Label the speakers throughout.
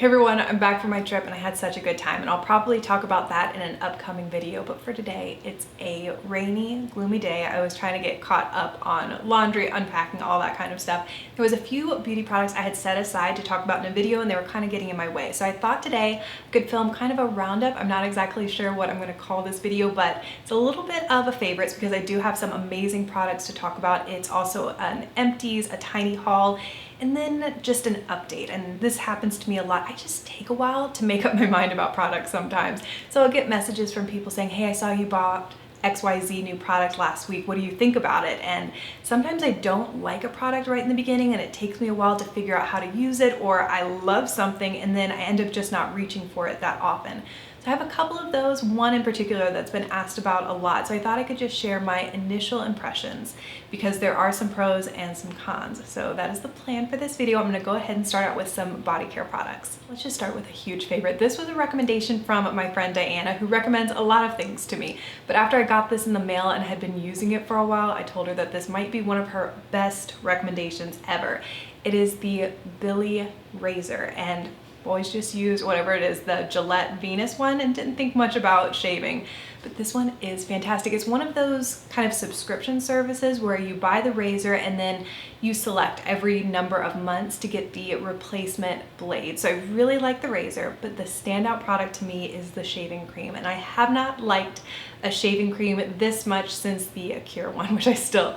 Speaker 1: Hey everyone, I'm back from my trip and I had such a good time, and I'll probably talk about that in an upcoming video, but for today it's a rainy, gloomy day. I was trying to get caught up on laundry, unpacking, all that kind of stuff. There was a few beauty products I had set aside to talk about in a video and they were kind of getting in my way. So I thought today I could film kind of a roundup. I'm not exactly sure what I'm going to call this video, but it's a little bit of a favorites because I do have some amazing products to talk about. It's also an Empties, a tiny haul, and then just an update. And this happens to me a lot. I just take a while to make up my mind about products sometimes. So I'll get messages from people saying, hey, I saw you bought XYZ new product last week. What do you think about it? And sometimes I don't like a product right in the beginning and it takes me a while to figure out how to use it, or I love something and then I end up just not reaching for it that often. So I have a couple of those, one in particular that's been asked about a lot. So I thought I could just share my initial impressions because there are some pros and some cons. So that is the plan for this video. I'm gonna go ahead and start out with some body care products. Let's just start with a huge favorite. This was a recommendation from my friend Diana, who recommends a lot of things to me. But after I got this in the mail and had been using it for a while, I told her that this might be one of her best recommendations ever. It is the Billie razor, and always just use whatever it is, the Gillette Venus one, and didn't think much about shaving. But this one is fantastic. It's one of those kind of subscription services where you buy the razor and then you select every number of months to get the replacement blade. So I really like the razor, but the standout product to me is the shaving cream. And I have not liked a shaving cream this much since the Cure one, which I still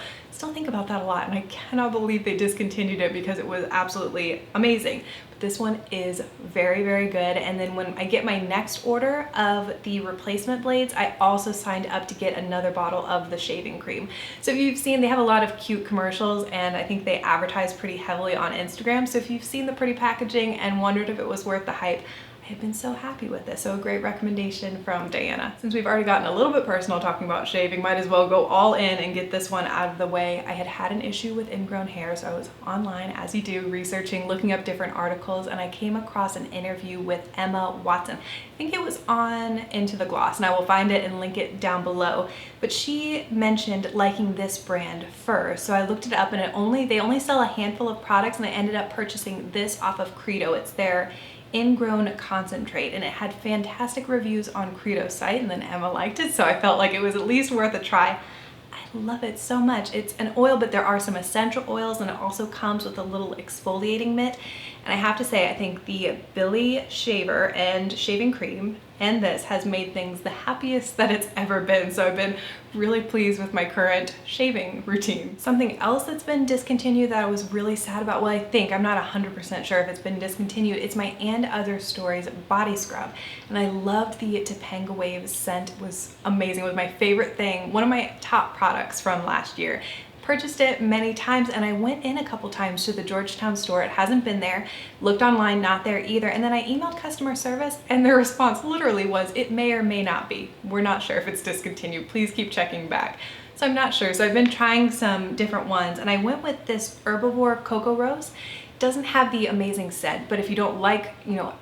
Speaker 1: think about that a lot. And I cannot believe they discontinued it because it was absolutely amazing. But this one is very, very good. And then when I get my next order of the replacement blades, I also signed up to get another bottle of the shaving cream. So if you've seen, they have a lot of cute commercials and I think they advertise pretty heavily on Instagram. So if you've seen the pretty packaging and wondered if it was worth the hype, I've been so happy with this. So a great recommendation from Diana. Since we've already gotten a little bit personal talking about shaving, might as well go all in and get this one out of the way. I had an issue with ingrown hair, so I was online, as you do, researching, looking up different articles, and I came across an interview with Emma Watson. I think it was on Into the Gloss, and I will find it and link it down below. But she mentioned liking this brand first, so I looked it up, and they only sell a handful of products, and I ended up purchasing this off of Credo. It's their Ingrown Concentrate, and it had fantastic reviews on Credo's site, and then Emma liked it, so I felt like it was at least worth a try. I love it so much. It's an oil, but there are some essential oils, and it also comes with a little exfoliating mitt. And I have to say, I think the Billie shaver and shaving cream and this has made things the happiest that it's ever been. So I've been really pleased with my current shaving routine. Something else that's been discontinued that I was really sad about, well, I'm not 100% sure if it's been discontinued, it's my And Other Stories body scrub. And I loved the Topanga Waves scent. It was amazing. It was my favorite thing, one of my top products from last year. Purchased it many times, and I went in a couple times to the Georgetown store. It hasn't been there. Looked online, not there either. And then I emailed customer service and their response literally was, it may or may not be. We're not sure if it's discontinued. Please keep checking back. So I'm not sure. So I've been trying some different ones, and I went with this Herbivore Coco Rose. Doesn't have the amazing scent, but if you don't like,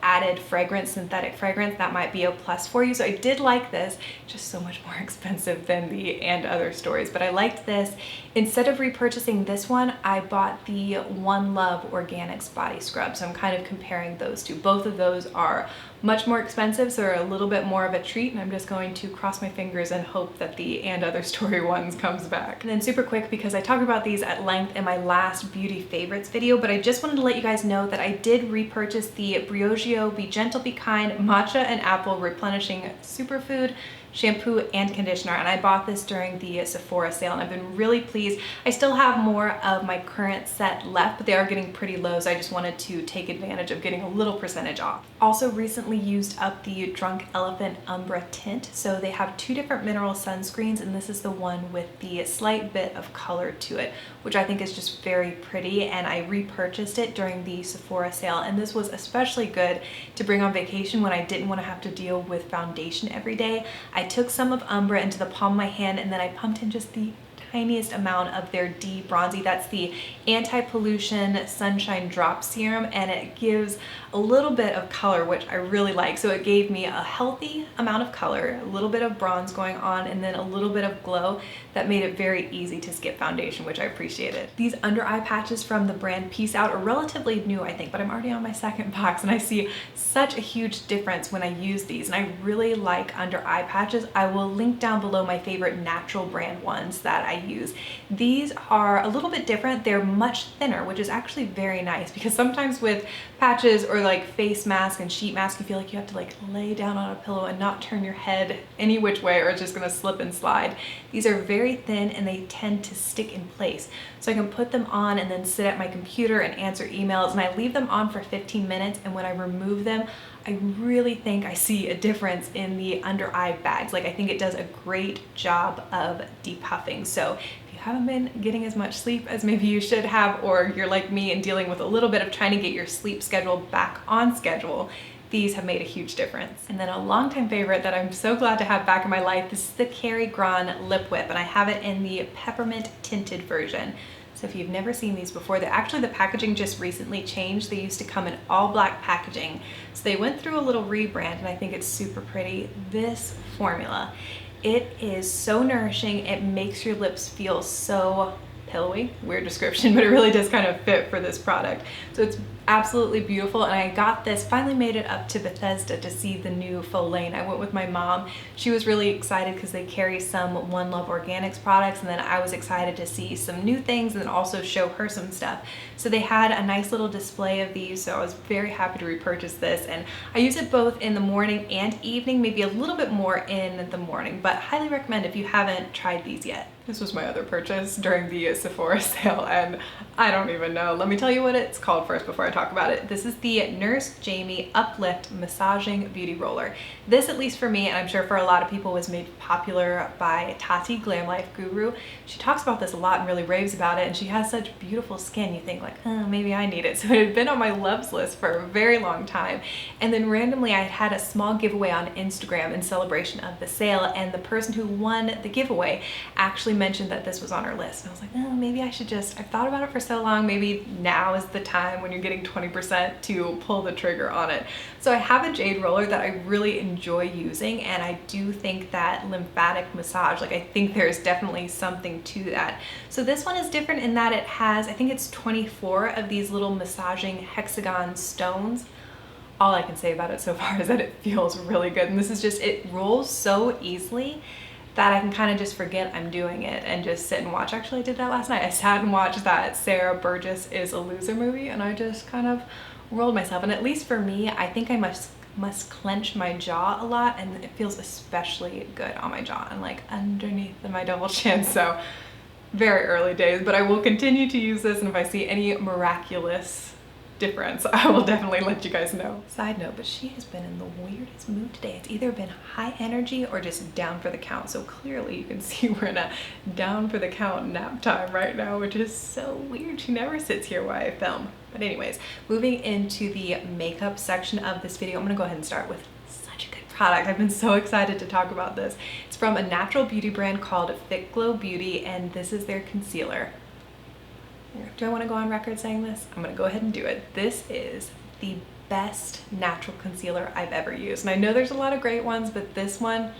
Speaker 1: added fragrance, synthetic fragrance, that might be a plus for you. So I did like this, just so much more expensive than the And Other Stories, but I liked this. Instead of repurchasing this one, I bought the One Love Organics body scrub. So I'm kind of comparing those two. Both of those are much more expensive, so they're a little bit more of a treat, and I'm just going to cross my fingers and hope that the And Other Story ones comes back. And then super quick, because I talked about these at length in my last beauty favorites video, but I just wanted to let you guys know that I did repurchase the Briogeo Be Gentle Be Kind Matcha and Apple Replenishing Superfood shampoo and conditioner, and I bought this during the Sephora sale, and I've been really pleased. I still have more of my current set left, but they are getting pretty low, so I just wanted to take advantage of getting a little percentage off. Also recently used up the Drunk Elephant Umbra tint. So they have two different mineral sunscreens, and this is the one with the slight bit of color to it, which I think is just very pretty, and I repurchased it during the Sephora sale, and this was especially good to bring on vacation when I didn't want to have to deal with foundation every day. I took some of Umbra into the palm of my hand, and then I pumped in just the tiniest amount of their D-Bronzi. That's the anti-pollution sunshine drop serum, and it gives a little bit of color, which I really like. So it gave me a healthy amount of color, a little bit of bronze going on, and then a little bit of glow that made it very easy to skip foundation, which I appreciated. These under eye patches from the brand Peace Out are relatively new, I think, but I'm already on my second box and I see such a huge difference when I use these, and I really like under eye patches. I will link down below my favorite natural brand ones that I use. These are a little bit different. They're much thinner, which is actually very nice, because sometimes with patches or like face mask and sheet mask, you feel like you have to like lay down on a pillow and not turn your head any which way or it's just gonna slip and slide. These are very thin and they tend to stick in place. So I can put them on and then sit at my computer and answer emails, and I leave them on for 15 minutes, and when I remove them, I really think I see a difference in the under eye bags. Like, I think it does a great job of depuffing. So if you haven't been getting as much sleep as maybe you should have, or you're like me and dealing with a little bit of trying to get your sleep schedule back on schedule, these have made a huge difference. And then a longtime favorite that I'm so glad to have back in my life, this is the Carrie Gran Lip Whip, and I have it in the peppermint tinted version. So if you've never seen these before, the packaging just recently changed. They used to come in all black packaging. So they went through a little rebrand, and I think it's super pretty. This formula, it is so nourishing. It makes your lips feel so pillowy, weird description, but it really does kind of fit for this product. So it's absolutely beautiful, and I got this, finally made it up to Bethesda to see the new faux lane. I went with my mom. She was really excited because they carry some One Love Organics products, and then I was excited to see some new things and then also show her some stuff. So they had a nice little display of these, so I was very happy to repurchase this, and I use it both in the morning and evening, maybe a little bit more in the morning, but highly recommend if you haven't tried these yet. This was my other purchase during the Sephora sale, and I don't even know. Let me tell you what it's called first before I talk about it. This is the Nurse Jamie Uplift Massaging Beauty Roller. This, at least for me, and I'm sure for a lot of people, was made popular by Tati, Glam Life Guru. She talks about this a lot and really raves about it, and she has such beautiful skin. You think like, oh, maybe I need it. So it had been on my loves list for a very long time. And then randomly I had a small giveaway on Instagram in celebration of the sale, and the person who won the giveaway actually mentioned that this was on her list. And I was like, oh, maybe I should just, I've thought about it for so long, maybe now is the time when you're getting 20% to pull the trigger on it. So I have a jade roller that I really enjoy using, and I do think that lymphatic massage, like I think there's definitely something to that. So this one is different in that it has, I think it's 24 of these little massaging hexagon stones. All I can say about it so far is that it feels really good, and this is just, it rolls so easily that I can kind of just forget I'm doing it and just sit and watch. Actually, I did that last night. I sat and watched that Sarah Burgess Is a Loser movie, and I just kind of rolled myself. And at least for me, I think I must clench my jaw a lot, and it feels especially good on my jaw and like underneath my double chin. So very early days, but I will continue to use this, and if I see any miraculous difference, I will definitely let you guys know. Side note, but she has been in the weirdest mood today. It's either been high energy or just down for the count. So clearly you can see we're in a down for the count nap time right now, which is so weird. She never sits here while I film. But anyways, moving into the makeup section of this video, I'm gonna go ahead and start with such a good product. I've been so excited to talk about this. It's from a natural beauty brand called Fit Glow Beauty, and this is their concealer. Do I want to go on record saying this? I'm going to go ahead and do it. This is the best natural concealer I've ever used. And I know there's a lot of great ones, but this one,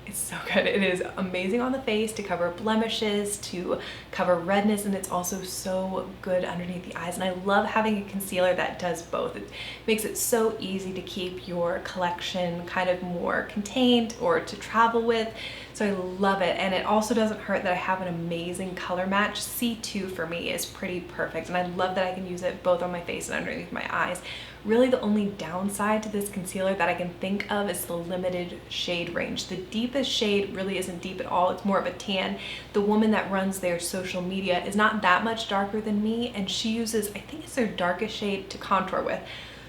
Speaker 1: it's so good. It is amazing on the face to cover blemishes, to cover redness, and it's also so good underneath the eyes. And I love having a concealer that does both. It makes it so easy to keep your collection kind of more contained or to travel with. So I love it, and it also doesn't hurt that I have an amazing color match. C2 for me is pretty perfect, and I love that I can use it both on my face and underneath my eyes. Really the only downside to this concealer that I can think of is the limited shade range. The deepest shade really isn't deep at all. It's more of a tan. The woman that runs their social media is not that much darker than me, and she uses, I think it's their darkest shade to contour with.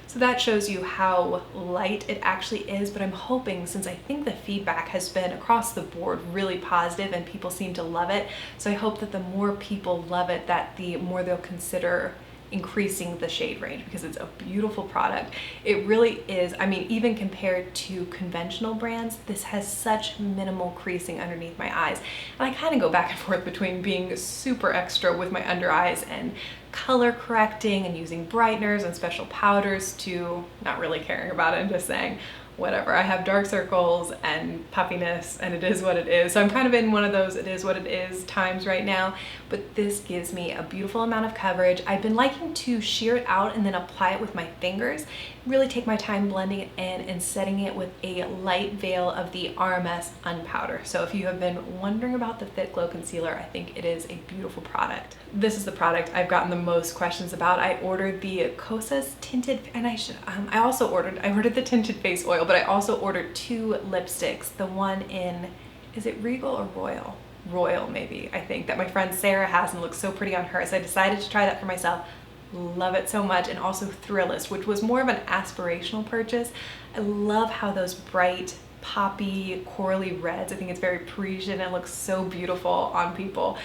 Speaker 1: So that shows you how light it actually is, but I'm hoping, since I think the feedback has been across the board really positive and people seem to love it, so I hope that the more people love it, that the more they'll consider increasing the shade range because it's a beautiful product. It really is. I mean, even compared to conventional brands, this has such minimal creasing underneath my eyes. And I kind of go back and forth between being super extra with my under eyes and color correcting and using brighteners and special powders to not really caring about it and just saying, whatever, I have dark circles and puffiness and it is what it is. So I'm kind of in one of those it is what it is times right now, but this gives me a beautiful amount of coverage. I've been liking to shear it out and then apply it with my fingers, really take my time blending it in and setting it with a light veil of the RMS Unpowder. So if you have been wondering about the Fit Glow Concealer, I think it is a beautiful product. This is the product I've gotten the most questions about. I ordered the Kosas tinted, and I ordered the tinted face oil, but I also ordered 2 lipsticks. The one in, is it Regal or Royal? Royal maybe, I think, that my friend Sarah has and looks so pretty on her. So I decided to try that for myself. Love it so much. And also Thrillist, which was more of an aspirational purchase. I love how those bright, poppy, corally reds, I think it's very Parisian and looks so beautiful on people.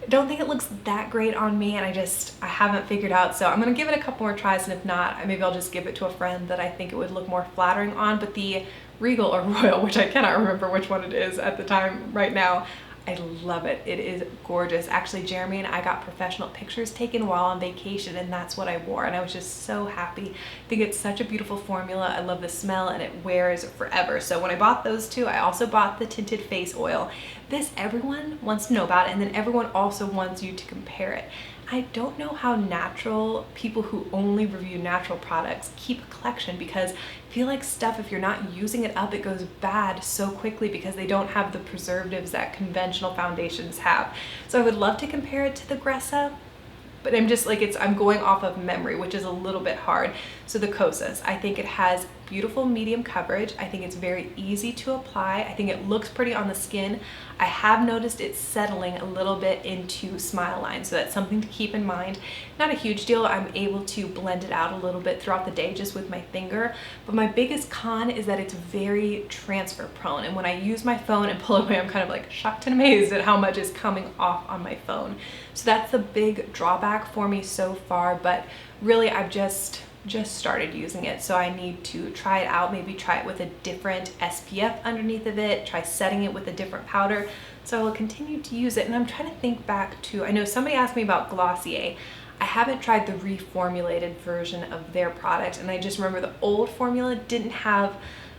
Speaker 1: Don't think it looks that great on me, and I haven't figured out, so I'm gonna give it a couple more tries, and if not, maybe I'll just give it to a friend that I think it would look more flattering on. But the Regal or Royal, which I cannot remember which one it is at the time right now, I love it. It is gorgeous. Actually, Jeremy and I got professional pictures taken while on vacation, and that's what I wore, and I was just so happy. I think it's such a beautiful formula. I love the smell, and it wears forever. So when I bought those 2, I also bought the tinted face oil. This everyone wants to know about it, and then everyone also wants you to compare it. I don't know how natural people who only review natural products keep a collection, because I feel like stuff, if you're not using it up, it goes bad so quickly because they don't have the preservatives that conventional foundations have. So I would love to compare it to the Gressa, but I'm just like, I'm going off of memory, which is a little bit hard. So the Kosas, I think it has beautiful medium coverage. I think it's very easy to apply. I think it looks pretty on the skin. I have noticed it settling a little bit into smile lines, so that's something to keep in mind. Not a huge deal. I'm able to blend it out a little bit throughout the day just with my finger, but my biggest con is that it's very transfer prone, and when I use my phone and pull away, I'm kind of like shocked and amazed at how much is coming off on my phone. So that's the big drawback for me so far, but really I've just started using it, so I need to try it out, maybe try it with a different SPF underneath of it, try setting it with a different powder. So I will continue to use it, and I'm trying to think back to, I know somebody asked me about Glossier. I haven't tried the reformulated version of their product, and I just remember the old formula didn't have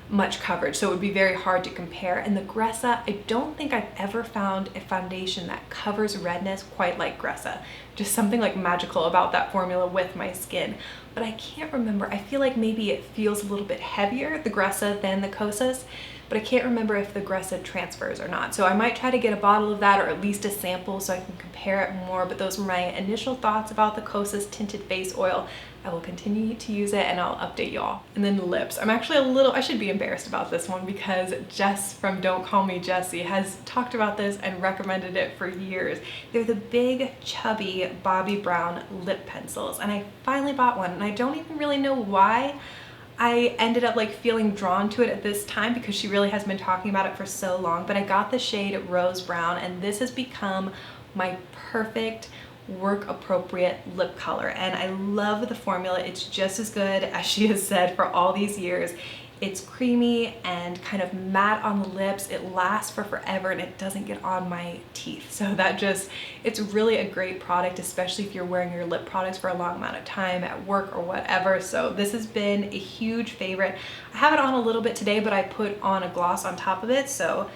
Speaker 1: much coverage, so it would be very hard to compare. And the Gressa, I don't think I've ever found a foundation that covers redness quite like Gressa. Just something like magical about that formula with my skin. But I can't remember. I feel like maybe it feels a little bit heavier, the Gressa, than the Kosas, but I can't remember if the Gressa transfers or not. So I might try to get a bottle of that, or at least a sample, so I can compare it more. But those were my initial thoughts about the Kosas tinted face oil. I will continue to use it and I'll update y'all. And then lips. I'm actually I should be embarrassed about this one, because Jess from Don't Call Me Jessie has talked about this and recommended it for years. They're the big, chubby Bobbi Brown lip pencils, and I finally bought one, and I don't even really know why I ended up like feeling drawn to it at this time, because she really has been talking about it for so long. But I got the shade Rose Brown, and this has become my perfect work appropriate lip color, and I love the formula. It's just as good as she has said for all these years. It's creamy and kind of matte on the lips. It lasts for forever, and it doesn't get on my teeth. So it's really a great product, especially if you're wearing your lip products for a long amount of time at work or whatever. So this has been a huge favorite. I have it on a little bit today, but I put on a gloss on top of it. So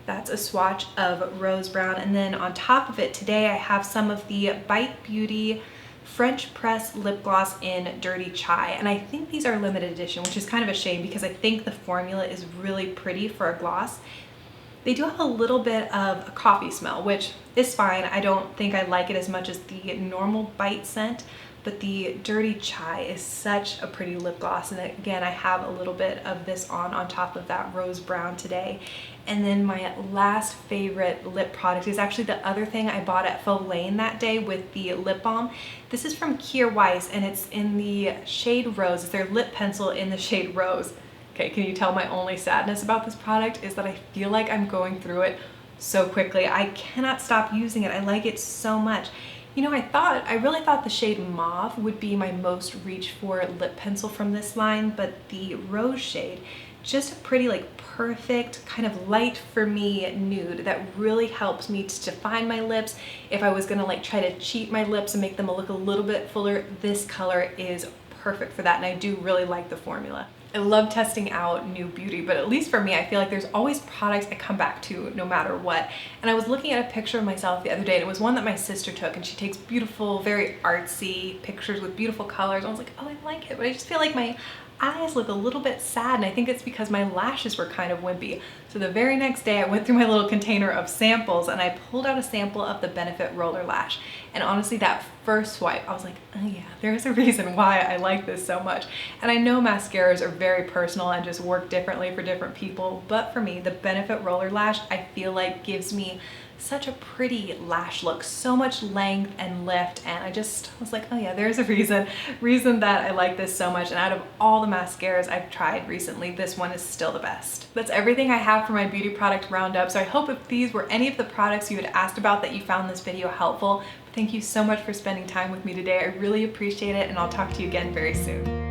Speaker 1: that's a swatch of Rose Brown. And then on top of it today, I have some of the Bite Beauty French Press Lip Gloss in Dirty Chai. And I think these are limited edition, which is kind of a shame, because I think the formula is really pretty for a gloss. They do have a little bit of a coffee smell, which is fine. I don't think I like it as much as the normal Bite scent, but the Dirty Chai is such a pretty lip gloss. And again, I have a little bit of this on top of that Rose Brown today. And then my last favorite lip product is actually the other thing I bought at Faux Lane that day with the lip balm. This is from Kier Weiss, and it's in the shade Rose. It's their lip pencil in the shade Rose. Okay, can you tell my only sadness about this product is that I feel like I'm going through it so quickly. I cannot stop using it. I like it so much. You know, I really thought the shade Mauve would be my most reach for lip pencil from this line, but the Rose shade, just a pretty like perfect kind of light for me nude that really helps me to define my lips. If I was gonna like try to cheat my lips and make them look a little bit fuller, this color is perfect for that, and I do really like the formula. I love testing out new beauty, but at least for me, I feel like there's always products I come back to no matter what. And I was looking at a picture of myself the other day, and it was one that my sister took, and she takes beautiful, very artsy pictures with beautiful colors. I was like, oh, I like it, but I just feel like my eyes look a little bit sad, and I think it's because my lashes were kind of wimpy. So the very next day I went through my little container of samples and I pulled out a sample of the Benefit Roller Lash, and honestly that first swipe I was like, oh yeah, there's a reason why I like this so much. And I know mascaras are very personal and just work differently for different people, but for me the Benefit Roller Lash I feel like gives me such a pretty lash look, so much length and lift, and I just was like, oh yeah, there's a reason that I like this so much. And out of all the mascaras I've tried recently, this one is still the best. That's everything I have for my beauty product roundup. So I hope if these were any of the products you had asked about that you found this video helpful. Thank you so much for spending time with me today. I really appreciate it, and I'll talk to you again very soon.